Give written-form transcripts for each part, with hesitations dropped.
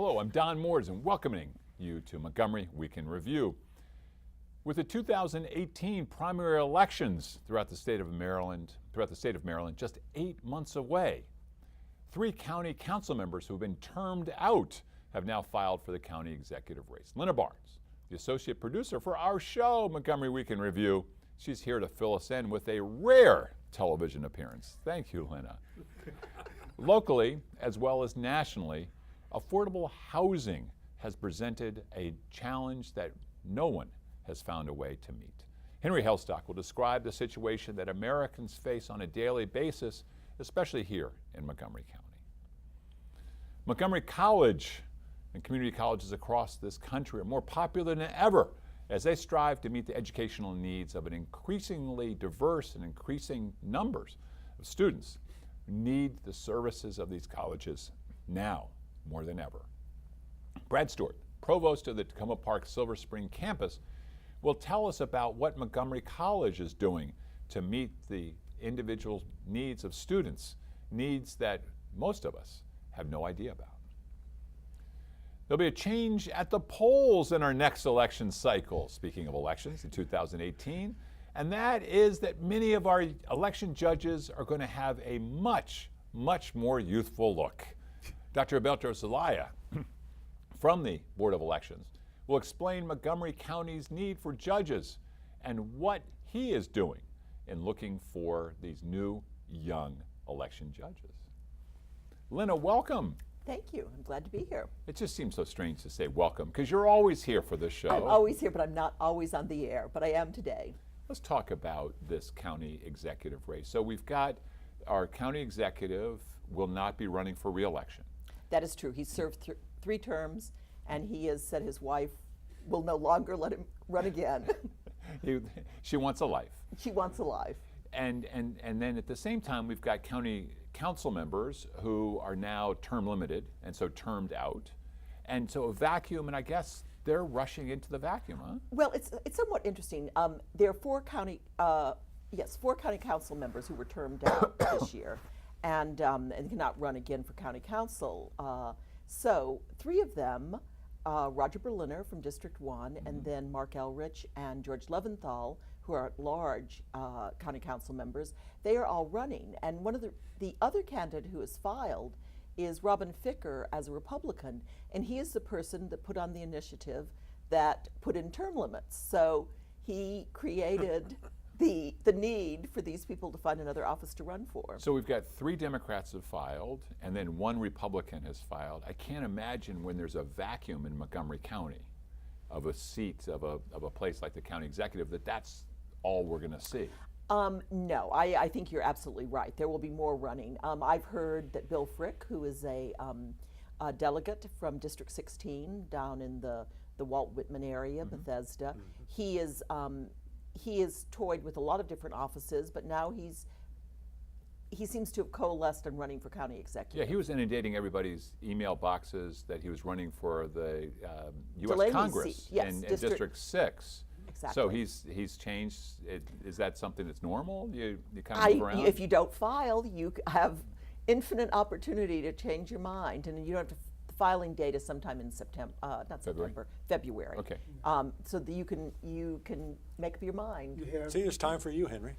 Hello, I'm Don Moores and welcoming you to Montgomery Week in Review. With the 2018 primary elections throughout the state of Maryland just 8 months away, 3 county council members who have been termed out have now filed for the county executive race. Linna Barnes, the associate producer for our show, Montgomery Week in Review, she's here to fill us in with a rare television appearance. Thank you, Linna. Locally, as well as nationally, affordable housing has presented a challenge that no one has found a way to meet. Henry Hailstock will describe the situation that Americans face on a daily basis, especially here in Montgomery County. Montgomery College and community colleges across this country are more popular than ever as they strive to meet the educational needs of an increasingly diverse and increasing numbers of students who need the services of these colleges now more than ever. Brad Stewart, provost of the Tacoma Park Silver Spring campus, will tell us about what Montgomery College is doing to meet the individual needs of students, needs that most of us have no idea about. There'll be a change at the polls in our next election cycle, speaking of elections in 2018, and that is that many of our election judges are going to have a much, much more youthful look. Dr. Gilberto Zelaya from the Board of Elections will explain Montgomery County's need for judges and what he is doing in looking for these new, young election judges. Linna, welcome. Thank you. I'm glad to be here. It just seems so strange to say welcome because you're always here for this show. I'm always here, but I'm not always on the air, but I am today. Let's talk about this county executive race. So we've got our county executive will not be running for re-election. That is true. He served 3 terms, and he has said his wife will no longer let him run again. She wants a life. She wants a life. And then at the same time, we've got county council members who are now term limited and so termed out. And so a vacuum, and I guess they're rushing into the vacuum, huh? Well, it's somewhat interesting. There are 4 county council members who were termed out this year, and cannot run again for county council. So 3 of them, Roger Berliner from District 1, and then Mark Elrich and George Leventhal, who are at-large county council members, they are all running. And one of the other candidate who has filed is Robin Ficker as a Republican, and he is the person that put on the initiative that put in term limits. So he created the need for these people to find another office to run for. So we've got 3 Democrats have filed, and then 1 Republican has filed. I can't imagine when there's a vacuum in Montgomery County of a seat of a place like the county executive that's all we're going to see. No, I think you're absolutely right. There will be more running. I've heard that Bill Frick, who is a delegate from District 16 down in the Walt Whitman area, Bethesda, he is toyed with a lot of different offices, but now he seems to have coalesced on running for county executive. Yeah, he was inundating everybody's email boxes that he was running for the U.S. Delaney's Congress seat. Yes, in District 6. Exactly. So he's changed. Is that something that's normal? You kind of move around? If you don't file, you have infinite opportunity to change your mind, and you don't have to. The filing date is sometime in February. Okay. So that you can make up your mind. See, it's time for you, Henry.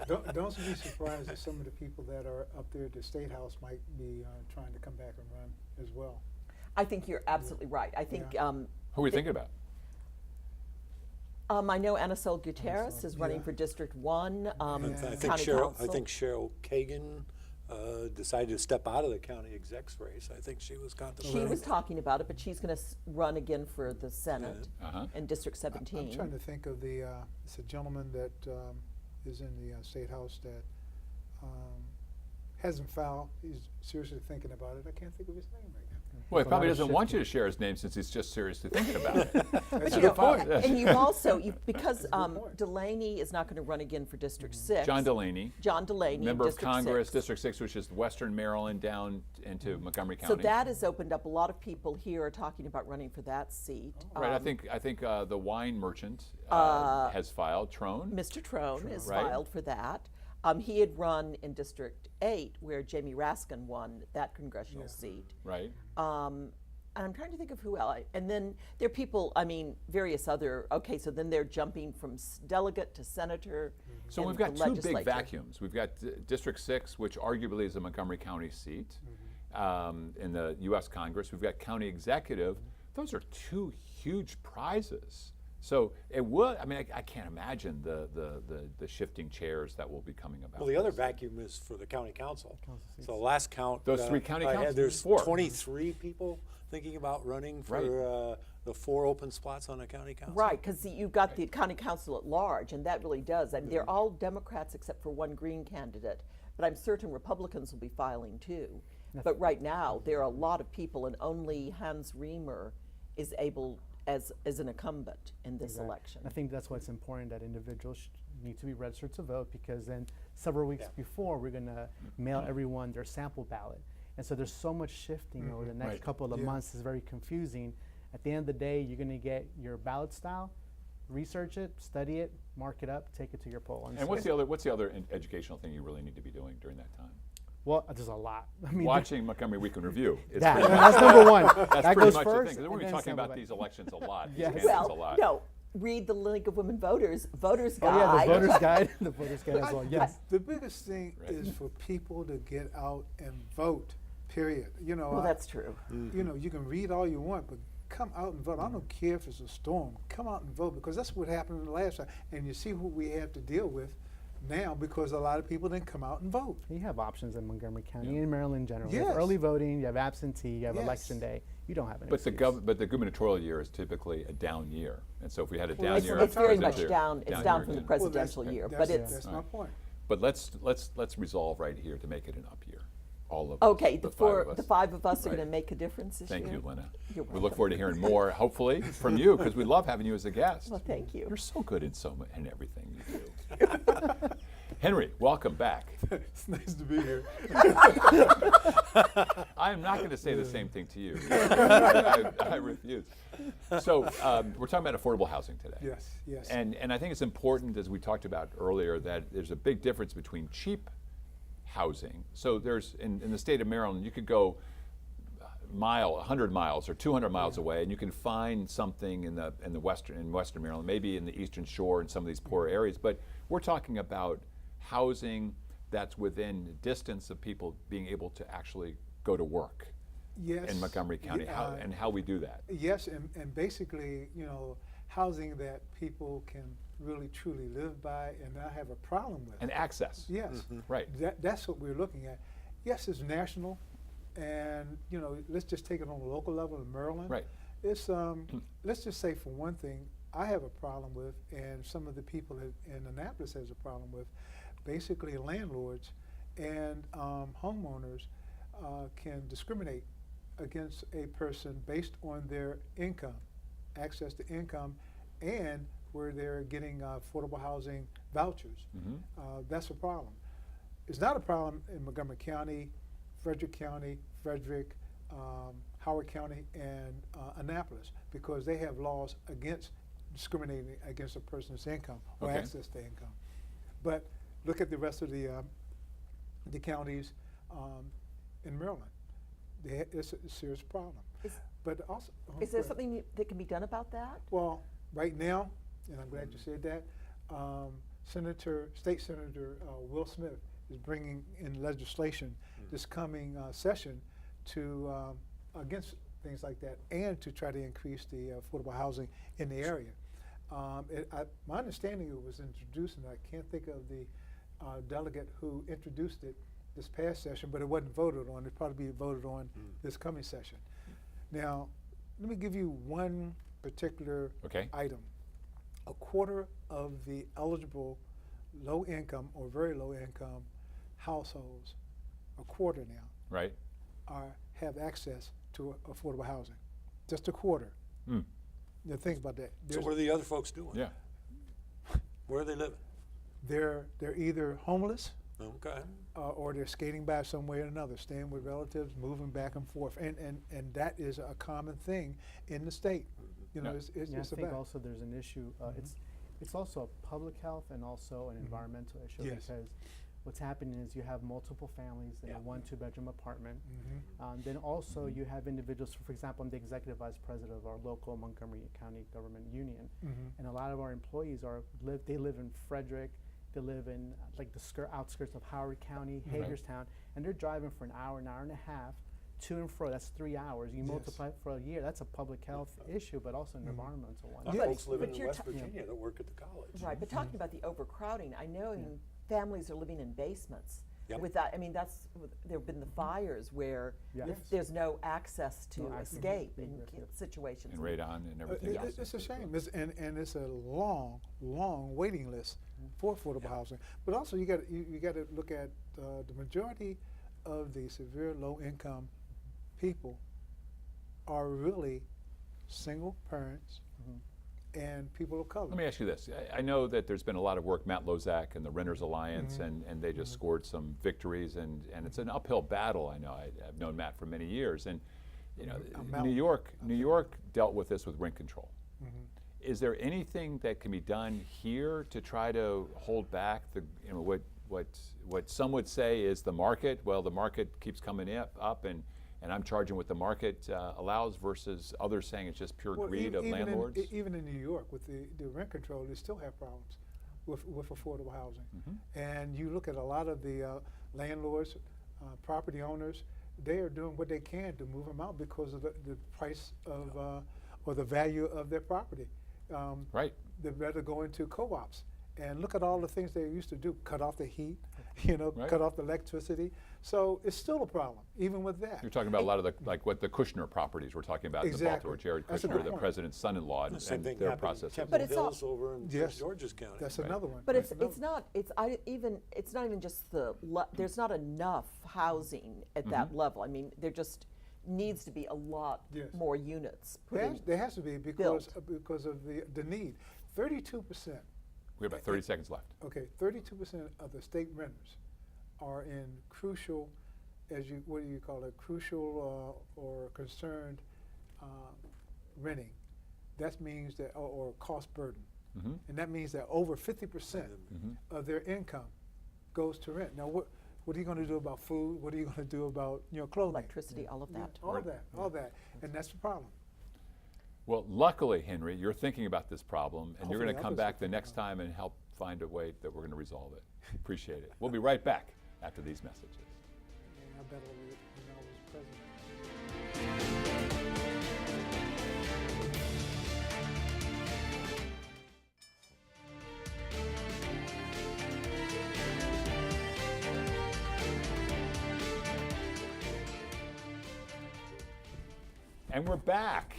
Don't be surprised that some of the people that are up there at the State House might be trying to come back and run as well. I think you're absolutely right. I think. Who are we thinking about? I know Anacel Gutierrez is running for District 1. I think Cheryl Kagan decided to step out of the county exec's race. I think she was contemplating. She was talking about it, but she's going to run again for the Senate in District 17. I'm trying to think of it's a gentleman that is in the State House that hasn't filed. He's seriously thinking about it. I can't think of his name right now. Well, he probably doesn't want you to share his name since he's just seriously thinking about it. But you know, and you've also, because Delaney is not going to run again for District 6. John Delaney. Member of Congress, 6. District 6, which is Western Maryland down into Montgomery County. So that has opened up. A lot of people here are talking about running for that seat. Right, I think the wine merchant has filed, Trone. Mr. Trone has filed for that. He had run in District 8, where Jamie Raskin won that congressional seat. Right. And I'm trying to think of who else. And then there are people, I mean, various other, okay, so then they're jumping from delegate to senator. So in we've got the two big legislature. vacuums. We've got District 6, which arguably is a Montgomery County seat in the U.S. Congress. We've got county executive. Those are two huge prizes. So it would, I mean, I can't imagine the shifting chairs that will be coming about. Well, the other vacuum is for the county council. So last count, Those three county I had, councils? there's Four. 23 people thinking about running for the 4 open spots on the county council. Right, because you've got the county council at large, and that really does. I mean, they're all Democrats except for one Green candidate, but I'm certain Republicans will be filing too. But right now, there are a lot of people, and only Hans Riemer is able, as an incumbent in this election. I think that's why it's important that individuals need to be registered to vote, because then several weeks before we're going to mail everyone their sample ballot. And so there's so much shifting over the next couple of months. It's very confusing. At the end of the day, you're going to get your ballot style, research it, study it, mark it up, take it to your poll. And what's the other educational thing you really need to be doing during that time? Well, there's a lot. I mean, Watching Montgomery Week in Review. Is that, pretty much, that's number one. that's that pretty goes much first. the thing. Because we're and going to be then talking about sample these elections a lot. Yes. These candidates a Well, lot. no, read the League of Women Voters, Voters Oh Guide. yeah, the voters guide. The voters guide as well. Yes. The biggest thing is for people to get out and vote, period. You know, Well, that's true. you know, you can read all you want, but come out and vote. I don't care if it's a storm. Come out and vote, because that's what happened the last time. And you see who we have to deal with now, because a lot of people didn't come out and vote. You have options in Montgomery County, in Maryland in general. You Yes. have early voting, you have absentee, you have Yes. election day. You don't have any. But the gubernatorial year is typically a down year, and so if we had a down It's, year, it's very much presidential- down. It's year down from the again. presidential year, but it's That's my point. But let's resolve right here to make it an up year. All of okay. the The five of us are Right. going to make a difference this Thank year. you, Linna. You're We look welcome. forward to hearing more, hopefully, from you, because we love having you as a guest. Well, thank you. You're so good in in everything you do. Henry, welcome back. It's nice to be here. I am not going to say the same thing to you. I refuse. So we're talking about affordable housing today. Yes, yes. And I think it's important, as we talked about earlier, that there's a big difference between cheap housing. So there's, in the state of Maryland, you could go 100 miles or 200 miles away, and you can find something in western Maryland, maybe in the Eastern Shore in some of these poorer areas. But we're talking about housing that's within distance of people being able to actually go to work Yes. in Montgomery County, and how we do that. Yes, and basically, you know, housing that people can really truly live by and not have a problem with. And access. Yes. Right. That's what we're looking at. Yes, it's national, and you know, let's just take it on a local level in Maryland. Right. It's let's just say, for one thing, I have a problem with, and some of the people in Annapolis has a problem with, basically landlords and homeowners can discriminate against a person based on their income, access to income, and where they're getting affordable housing vouchers. That's a problem. It's not a problem in Montgomery County, Frederick County, Howard County, and Annapolis, because they have laws against discriminating against a person's income or Okay. access to income. But look at the rest of the counties in Maryland. It's a serious problem. But also, Is there something that can be done about that? well, right now, and I'm glad you said that, State Senator Will Smith is bringing in legislation this coming session to against things like that, and to try to increase the affordable housing in the area. My understanding, it was introduced, and I can't think of the delegate who introduced it this past session, but it wasn't voted on. It'll probably be voted on this coming session. Now, let me give you one particular Okay. item. A quarter of the eligible low income or very low income households, a quarter now, Right. have access to affordable housing. Just a quarter. Mm. Now think about that. So what are the other folks doing? Yeah. Where are they living? They're either homeless Okay. or they're skating by some way or another, staying with relatives, moving back and forth, and that is a common thing in the state. You know, Yeah. it's Yeah, I a think fact. also there's an issue. It's also a public health and also an environmental issue, Yes. because what's happening is you have multiple families in a 1-2 bedroom apartment. Then also you have individuals, for example, I'm the executive vice president of our local Montgomery County Government Union, and a lot of our employees they live in Frederick, they live in like the outskirts of Howard County, Hagerstown, and they're driving for an hour and a half to and fro. That's 3 hours. You multiply it for a year. That's a public health issue, but also an environmental one. Folks living in you're West Virginia that work at the college. Right, but talking about the overcrowding, I know families are living in basements. Yep. With that, I mean, there have been the fires where there's no access to escape in situations. And radon and everything else. It's a shame, and it's a long waiting list for affordable housing. But also, you got to look at the majority of the severe low income people are really single parents and people of color. Let me ask you this. I know that there's been a lot of work, Matt Lozak and the Renters Alliance, and they just scored some victories, and it's an uphill battle. I know. I've known Matt for many years, and you know, New York dealt with this with rent control. Is there anything that can be done here to try to hold back the, you know, what some would say is the market? Well, the market keeps coming up, and I'm charging what the market allows, versus others saying it's just pure greed of landlords? Even in New York, with the rent control, they still have problems with affordable housing. And you look at a lot of the landlords, property owners, they are doing what they can to move them out because of the price of or the value of their property. Right. They'd rather go into co-ops. And look at all the things they used to do, cut off the heat, cut off the electricity. So it's still a problem, even with that. You're talking about a lot of the, like what the Kushner properties we're talking about in the Baltimore, Jared That's a Kushner, good the point. president's son-in-law, and Same thing their happened process. in But Temple it's Hills over in Georges County. That's another one. But That's it's not even just there's not enough housing at that level. I mean, there just needs to be a lot more units put in. There has to be because of the need. 32%. We have about 30 seconds left. Okay, 32% of the state renters are in crucial, what do you call it, crucial or concerned renting. That means that, or cost burden. And that means that over 50% of their income goes to rent. Now, what are you going to do about food? What are you going to do about clothing? Electricity, all of that. All that, and that's the problem. Well, luckily, Henry, you're thinking about this problem, and you're going to Hopefully come others back will the next time and help find a way that we're going to resolve it. Appreciate it. We'll be right back after these messages. I bet when I was president. And we're back.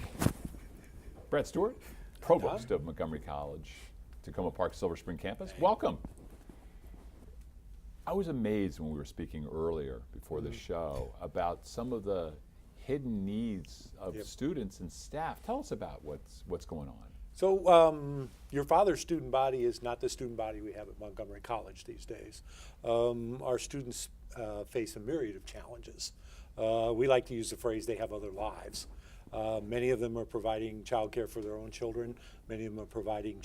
Brad Stewart, Provost of Montgomery College, Tacoma Park, Silver Spring campus. Welcome. I was amazed when we were speaking earlier before the show about some of the hidden needs of students and staff. Tell us about what's going on. So your father's student body is not the student body we have at Montgomery College these days. Our students face a myriad of challenges. We like to use the phrase they have other lives. Many of them are providing child care for their own children. Many of them are providing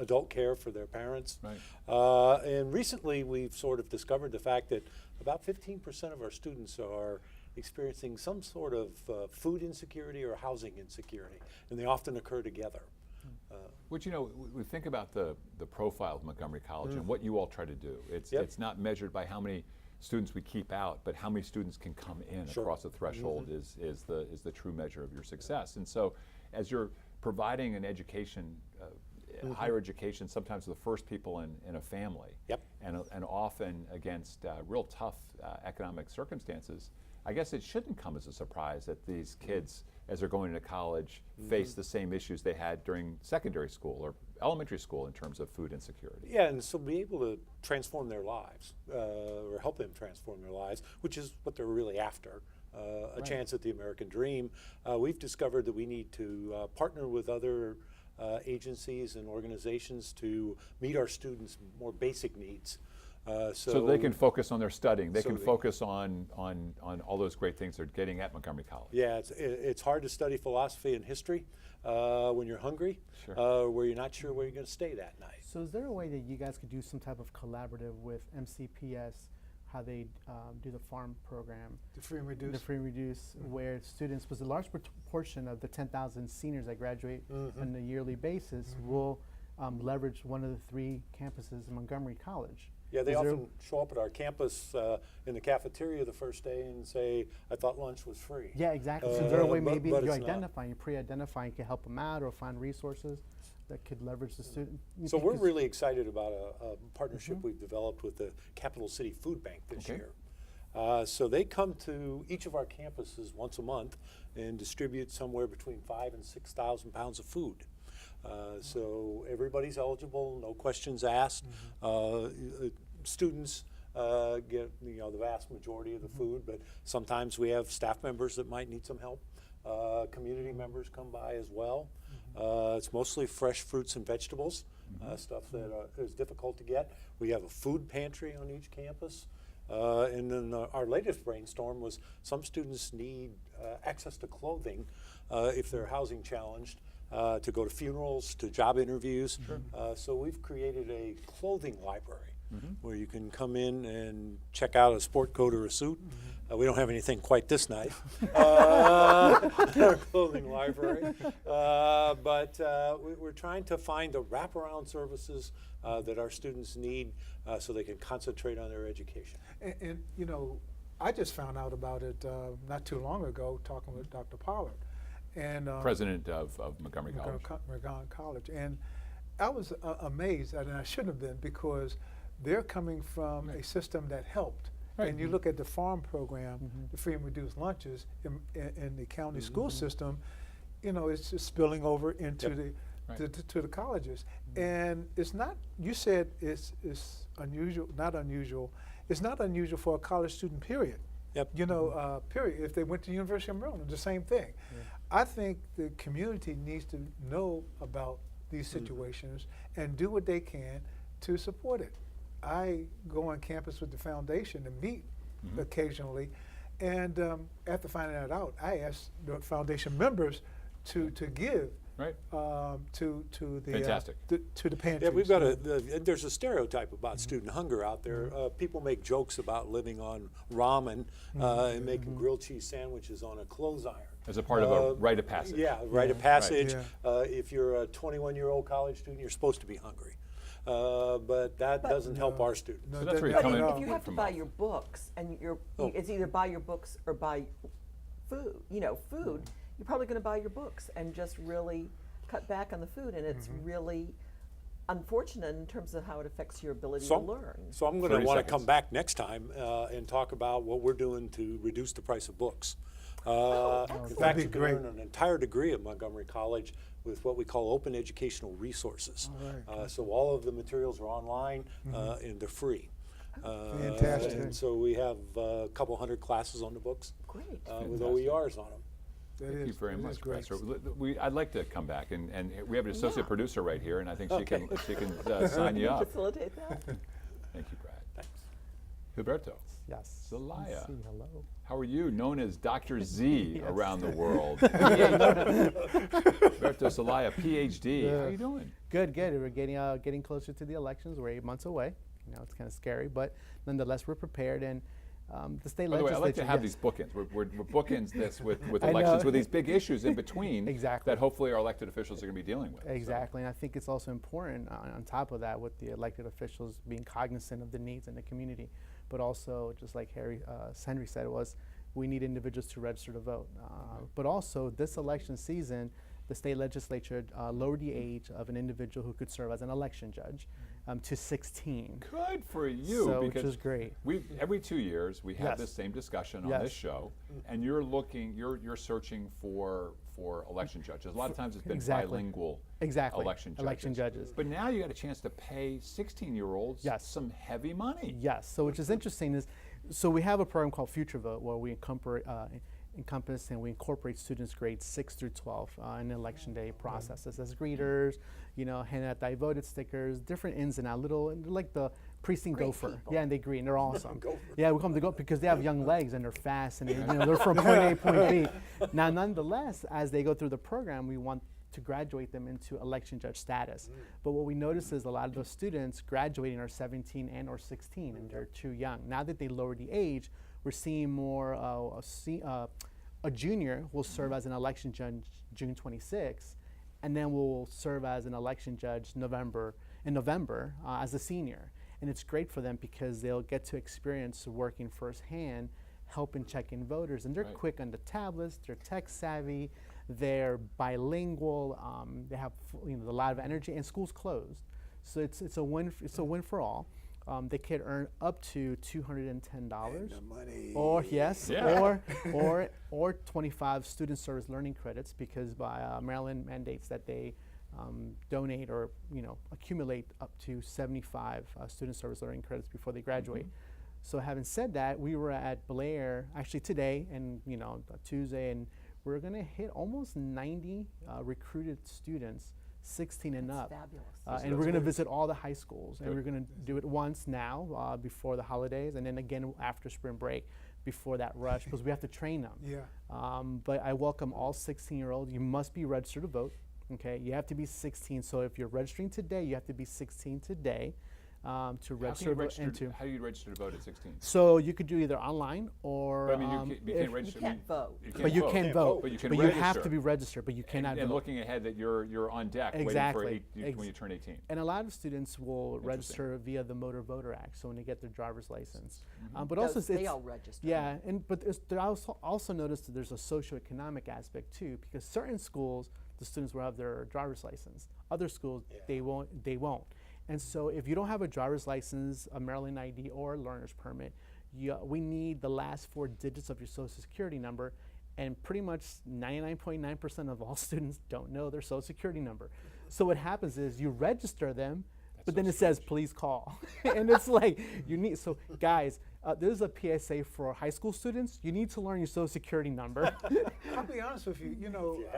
adult care for their parents. Right. And recently we've sort of discovered the fact that about 15% of our students are experiencing some sort of food insecurity or housing insecurity, and they often occur together. Which, we think about the profile of Montgomery College and what you all try to do. It's not measured by how many students we keep out, but how many students can come in across the threshold is the true measure of your success. And so, as you're providing an education, higher education, sometimes the first people in a family, and often against real tough economic circumstances, I guess it shouldn't come as a surprise that these kids, as they're going into college, face the same issues they had during secondary school or elementary school in terms of food insecurity. Yeah, and so be able to transform their lives, or help them transform their lives, which is what they're really after, a chance at the American dream. We've discovered that we need to partner with other agencies and organizations to meet our students' more basic needs. So they can focus on their studying. They So can they- focus on all those great things they're getting at Montgomery College. Yeah, it's hard to study philosophy and history when you're hungry, where you're not sure where you're going to stay that night. So is there a way that you guys could do some type of collaborative with MCPS, how they do the farm program, The free and reduced. the free and reduce, where students, because a large portion of the 10,000 seniors that graduate on a yearly basis will leverage one of the 3 campuses in Montgomery College. Yeah, they Is there- often show up at our campus in the cafeteria the first day and say, "I thought lunch was free." Yeah, exactly. So is there a way but- maybe but you it's not. identify, you pre-identify, you can help them out or find resources that could leverage the student? So we're Because- really excited about a partnership we've developed with the Capital City Food Bank this Okay. year. So they come to each of our campuses once a month and distribute somewhere between 5,000 and 6,000 pounds of food. So everybody's eligible, no questions asked. Students get the vast majority of the food, but sometimes we have staff members that might need some help. Community members come by as well. It's mostly fresh fruits and vegetables, stuff that is difficult to get. We have a food pantry on each campus. And then our latest brainstorm was some students need access to clothing if they're housing challenged, to go to funerals, to job interviews. So we've created a clothing library where you can come in and check out a sport coat or a suit. We don't have anything quite this nice in our clothing library, but we're trying to find the wraparound services that our students need so they can concentrate on their education. And I just found out about it not too long ago, talking with Dr. Pollard, and President of Montgomery College. Montgomery College, and I was amazed, and I shouldn't have been, because they're coming from a system that helped. Right. And you look at the farm program, the free and reduced lunches in the county school system, it's just spilling over into to the colleges. And it's not, you said it's unusual, not unusual. It's not unusual for a college student, period. Yep. Period. If they went to the University of Maryland, the same thing. I think the community needs to know about these situations and do what they can to support it. I go on campus with the foundation and meet occasionally, and after finding that out, I asked the foundation members to give to the Fantastic. To the pantries. Yeah, we've got there's a stereotype about student hunger out there. People make jokes about living on ramen and making grilled cheese sandwiches on a clothes iron. As a part of a rite of passage. Yeah, rite of passage. Right. If you're a 21-year-old college student, you're supposed to be hungry. But that doesn't help our students. No, So that's where you But come in if you have to from buy both. your books, and it's either buy your books or buy food, food, you're probably going to buy your books and just really cut back on the food, and it's really unfortunate in terms of how it affects your ability to learn. So I'm going to 30 want to seconds. come back next time and talk about what we're doing to reduce the price of books. In fact, That'd you be can great. earn an entire degree at Montgomery College with what we call open educational resources. So all of the materials are online and they're free. Fantastic. And so we have a couple hundred classes on the books Great. with OERs on them. Thank you very much, great. Professor. I'd like to come back, and we have an associate producer right here, and I think she can sign you up. Facilitate that. Thank you, Brad. Thanks. Gilberto Yes. Zelaya. See, hello. How are you? Known as Dr. Z around the world. Gilberto Zelaya, PhD. How are you doing? Good, good. We're getting closer to the elections. We're 8 months away. It's kind of scary, but nonetheless, we're prepared. And the state By the way, legislature. I like to have yes. these bookends. We're bookends this with I know. elections, with these big issues in between Exactly. that hopefully our elected officials are going to be dealing with. So, Exactly, and I think it's also important on top of that, with the elected officials being cognizant of the needs in the community, but also, just like Henry said, we need individuals to register to vote. But also, this election season, the state legislature lowered the age of an individual who could serve as an election judge to 16. Good for you. So, which because is great. Every 2 years we have Yes. this same discussion on Yes. this show, and you're searching for election judges. A lot of times it's been Exactly. bilingual Exactly. election judges. Election judges. But now you got a chance to pay 16-year-olds Yes. some heavy money. Yes. So, which is interesting is, so we have a program called Future Vote, where we encompass and we incorporate students grades 6 through 12 in the election day processes as greeters, hand out die voted stickers, different ins and out, they're like the precinct Great gopher. people. Yeah, and they green, they're awesome. Gopher. Yeah, we call them the gopher because they have young legs and they're fast and they're from point A to point B. Now, nonetheless, as they go through the program, we want to graduate them into election judge status. But what we notice is a lot of those students graduating are 17 and or 16 and they're too young. Now that they lowered the age, we're seeing more a junior will serve as an election judge June 26th, and then will serve as an election judge in November as a senior. And it's great for them because they'll get to experience working firsthand, helping check in voters, and they're quick on the tablets, they're tech savvy, they're bilingual, they have a lot of energy, and school's closed. So it's a win for all. They could earn up to $210, And the money. or yes, Yeah. or 25 student service learning credits, because by Maryland mandates that they donate or accumulate up to 75 student service learning credits before they graduate. So having said that, we were at Blair actually today and Tuesday, and we're going to hit almost 90 recruited students 16 and That's up. fabulous. And we're going to visit all the high schools, and we're going to do it once now before the holidays, and then again after spring break before that rush, because we have to train them. Yeah. But I welcome all 16-year-olds. You must be registered to vote. Okay, you have to be 16. So if you're registering today, you have to be 16 today to register. How do you register to vote at 16? So you could do either online or. But, I mean, you can't register. You can't vote. But you can vote. But you can But you register. have to be registered. But you cannot and vote. looking ahead that you're on deck Exactly. waiting for when you turn 18. And a lot of students will register via the Motor Voter Act, so when they get their driver's license. But also, They all register. yeah, but I also noticed that there's a socioeconomic aspect too, because certain schools the students will have their driver's license. Other schools they won't. And so if you don't have a driver's license, a Maryland ID, or a learner's permit, we need the last 4 digits of your social security number. And pretty much 99.9% of all students don't know their social security number. So what happens is you register them, but then it says, please call. And it's like, so guys, there's a PSA for high school students. You need to learn your social security number. I'll be honest with you.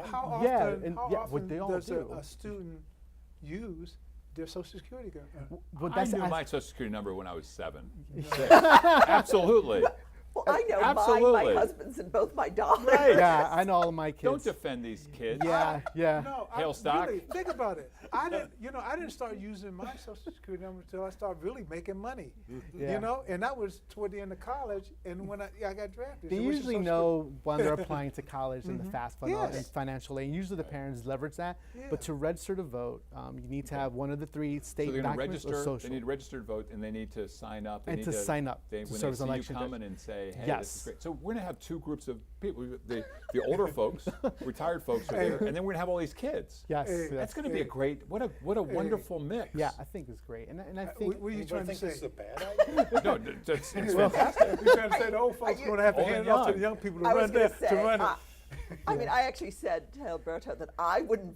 How often, Yeah, and how yeah, often what they all does do. a student use their social security card? But I knew my social security number when I was 7. Absolutely. Well, I know mine, Absolutely. my husband's, and both my daughters. Right. Yeah, I know all of my kids. Don't defend these kids. Yeah. No, Hailstock? really, think about it. I didn't start using my social security number until I started really making money. Yeah. And that was toward the end of college, and when I got drafted. They So what's your usually social know when they're applying to college and the FAFSA and Yes. financial aid. Usually the parents leverage that. But to register to vote, you need to have one of the 3 state So they're going to documents or register. social. They need to register to vote, and they need to sign up. They And need to sign up They, to when serve they as see you election coming judge. and say, "Hey, this Yes. is great." So we're going to have 2 groups of people. The older folks, retired folks are there, and then we're going to have all these kids. Yes. Hey, That's going to be a great. What a wonderful mix. Yeah, I think it's great. And I think. What are you I trying to think this is say? a bad idea. No, it's fantastic. You're trying to say the old folks going to have to Old and hand it off to the young. young people to I was run going there to say, to run it. I mean, I actually said to Gilberto that I wouldn't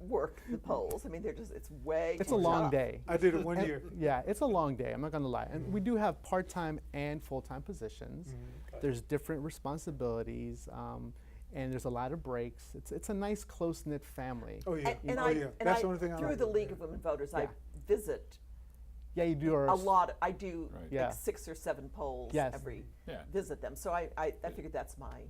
work the polls. I mean, it's way It's too a long tough. day. I did it one year. Yeah, it's a long day. I'm not going to lie. And we do have part-time and full-time positions. There's different responsibilities, and there's a lot of breaks. It's a nice, close-knit family. Oh yeah. And oh yeah. That's the only thing I through like. the League of Women Voters, I Yeah. visit Yeah, you do. a lot. I do Right. Yeah. like 6 or 7 polls Yes. every Yeah. visit them. So I figured that's my.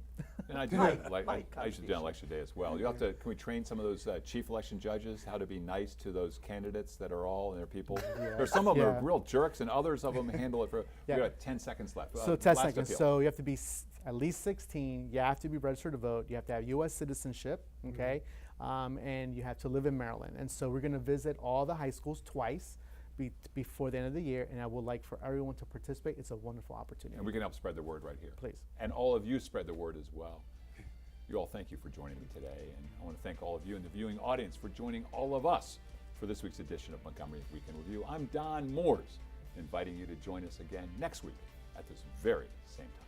And I do My- like my I used to do contribution. on election day as well. You have to. Can we train some of those chief election judges how to be nice to those candidates that are all and their people? There's some of them Yeah. are real jerks, and others of them handle it for. Yeah. We got 10 seconds left. So 10 last seconds. appeal. So you have to be at least 16. You have to be registered to vote. You have to have U.S. citizenship, okay? And you have to live in Maryland. And so we're going to visit all the high schools twice before the end of the year. And I would like for everyone to participate. It's a wonderful opportunity. And we can help spread the word right here. Please. And all of you spread the word as well. You all, thank you for joining me today. And I want to thank all of you in the viewing audience for joining all of us for this week's edition of Montgomery Weekend Review. I'm Don Moores, inviting you to join us again next week at this very same time.